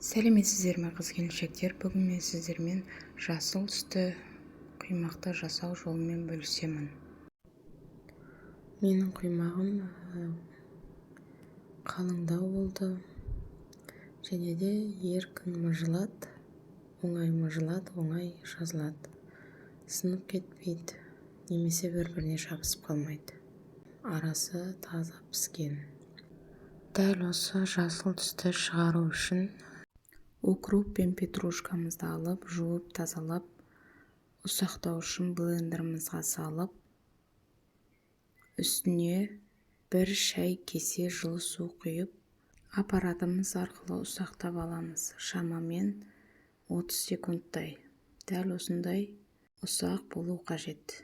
Сәлеметсіздер ме қыз-келіншектер? Бүгін мен сіздермен жасыл түсті құймақты жасау жолымен бөлісемін. Менің құймағым қалыңдау болды және де еркін мыжылады, оңай мыжылады, оңай жазылады. Сынып кетпейді, немесе бір-біріне жабысып қалмайды. Арасы таза піскен. Дәл осы жасыл түсті шығару үшін укроп пен петрушкамызды алып, жуып, тазалап, ұсақтау үшін блендерімізге салып, үстіне 1 шай кесе жылы су құйып, аппаратымыз арқылы ұсақтап аламыз. Шамамен 30 секундтай. Дәл осындай ұсақ болу қажет.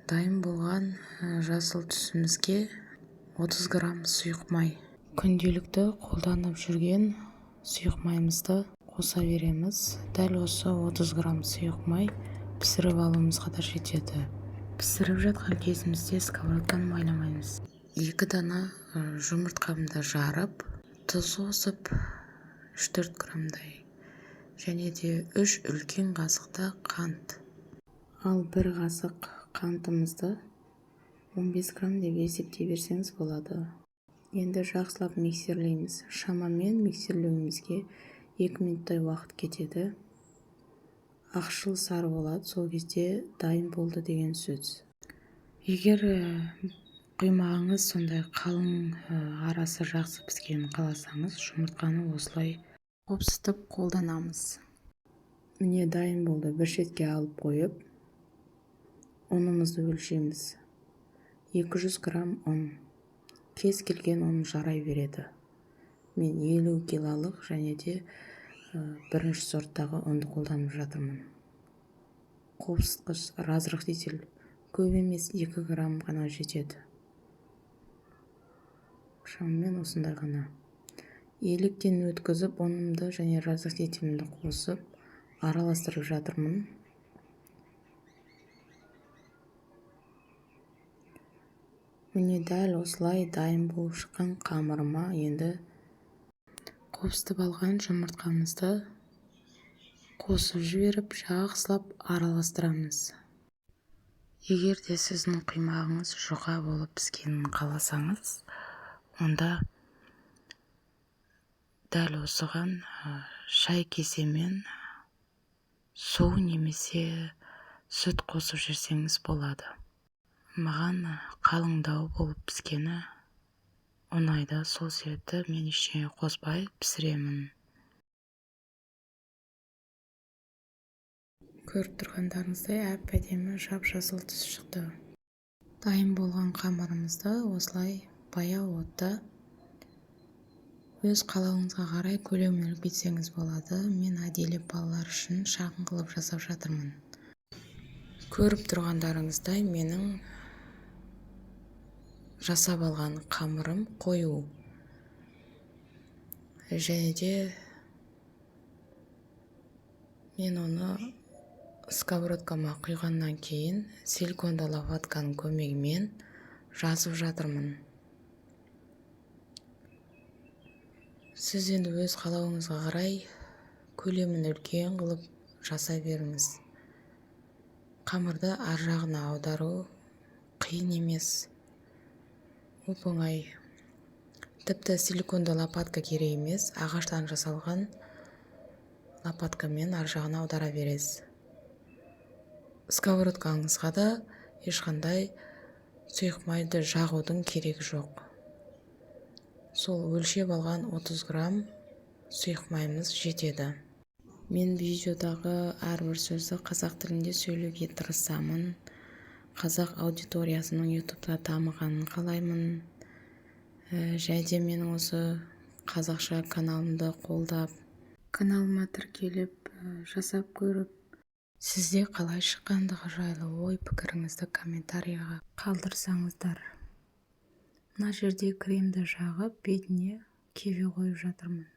Дайын болған жасыл түсімізге 30 грамм сұйық май. Күнделікті қолданып жүрген сұйық майымызды қоса береміз. Дәл осы 30 грамм сұйық май пісіріп алуымызға да жетеді. Пісіріп жатқан кезімізде сковородканы майламаймыз. 2 дана жұмыртқамды жарып, тұз қосып 3-4 граммдай, және де 3 үлкен қасықта қант. Ал 1 қасық қантымызды 15 грамм деп есептей берсеңіз болады. Енді жақсылап миксерлейміз. Шамамен миксерлеуімізге 2 минуттай уақыт кетеді. Ақшыл сары болады, сол кезде дайын болды деген сөз. Егер құймағыңыз сондай қалың, арасы жақсы піскенін қаласаңыз, жұмыртқаны осылай қопсытып қолданамыз. Міне дайын болды. Bir шетке алып қойып, ұнымызды өлшейміз. 200 грамм ұн. Кез келген ұн жарай береді. Мен 50 килолық және де бірінші сорттағы ұнды қолданып жатырмын. Қопсытқыш, разрыхтитель көп емес, 2 грамм ғана жетеді. Шамамен осындай ғана. Еліктен өткізіп, ұнымды және разрыхтителімді қосып, араластырып жатырмын. Міне дәл осылай дайын болып шыққан қамырыма енді қопсытып алған жұмыртқамызды қосып жіберіп, жақсылап араластырамыз. Егер де сіздің құймағыңыз жұқа болып піскенін қаласаңыз, онда дәл осыған шай кесемен су немесе сүт қосып жүрсеңіз болады. Маған қалыңдау болып піскені ұнайды, сол себепті мен ештеңе қоспай пісіремін. Көріп тұрғандарыңыздай әп-әдемі жап-жасыл түс шықты. Дайын болған қамырымызды осылай баяу отта өз қалауыңызға қарай көлемін үлкейтсеңіз болады. Мен әдейілеп балалар үшін шағын қылып жасап жатырмын. Көріп тұрғандарыңыздай менің жасап алған қамырым қою. Және де мен оны сковородкама құйғаннан кейін силиконды лопатканың көмегімен жазып жатырмын. Сіз енді өз қалауыңызға қарай көлемін үлкен қылып жасай беріңіз. Қамырды ар жағына аудару қиын емес. Оп-оңай. Тіпті силиконды лопатка керек емес, ағаштан жасалған лопаткамен ар жағына аудара бересіз. Сковородкаңызға да ешқандай сұйық майды жағудың керегі жоқ. Сол өлшеп алған 30 грамм сұйық майымыз жетеді. Мен видеодағы әрбір сөзді қазақ тілінде сөйлеуге тырысамын. Қазақ аудиториясының ютубта дамығанын қалаймын. Және де мен осы қазақша каналымды қолдап, каналыма тіркеліп, жасап көріп, сізде қалай шыққандығы жайлы ой пікіріңізді комментарийға қалдырсаңыздар. Мына жерде кремді жағып, бетіне кеве қойып жатырмын.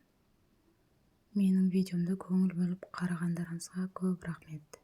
Менің видеомды көңіл бөліп қарағандарыңызға көп рахмет.